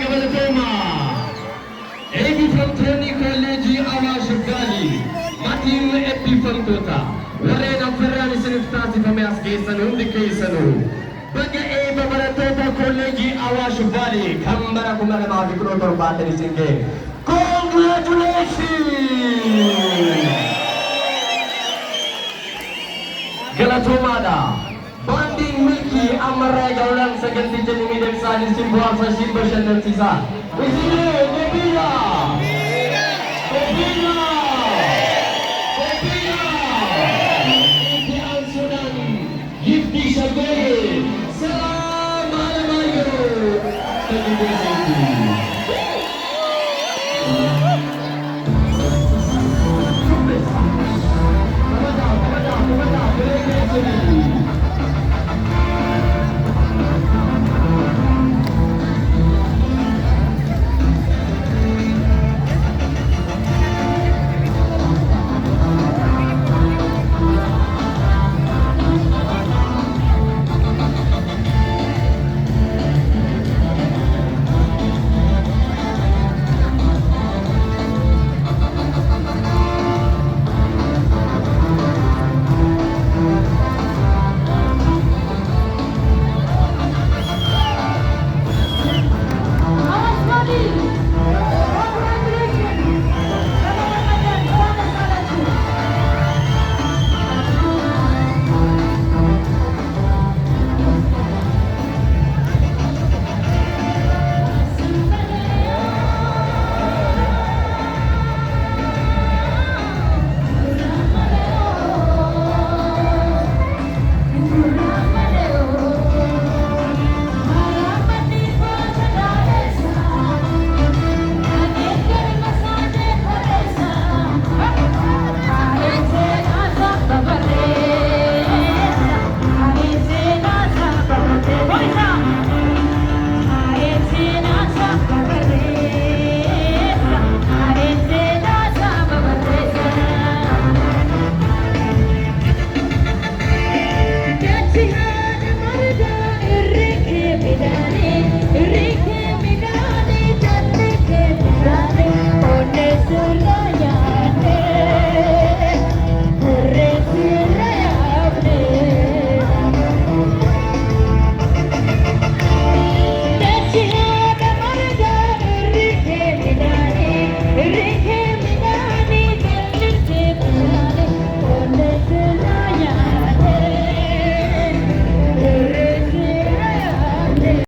Galatoma. Eebifamtoonni kolleejii Awaash Gaalii maatiin eebbifamtoota warreen affeerraan isiniif taasifame as keessan hundi keessanuu baga eebba barattoota kolleejii Awaash Gaalii kan bara 2017 isin ga'e. Congratulations! Galatomaadha. Baandiin milkii ammarraa galuudhaan sagantii jennee miidhagsaa isin bu'aasa isin bashannansiisaa. Isinee Deebiya! Deebiya! Deebiya! Itti aansuudhaan gifti shaggoyee salaam alamayyoo! Tajaajiltoonni.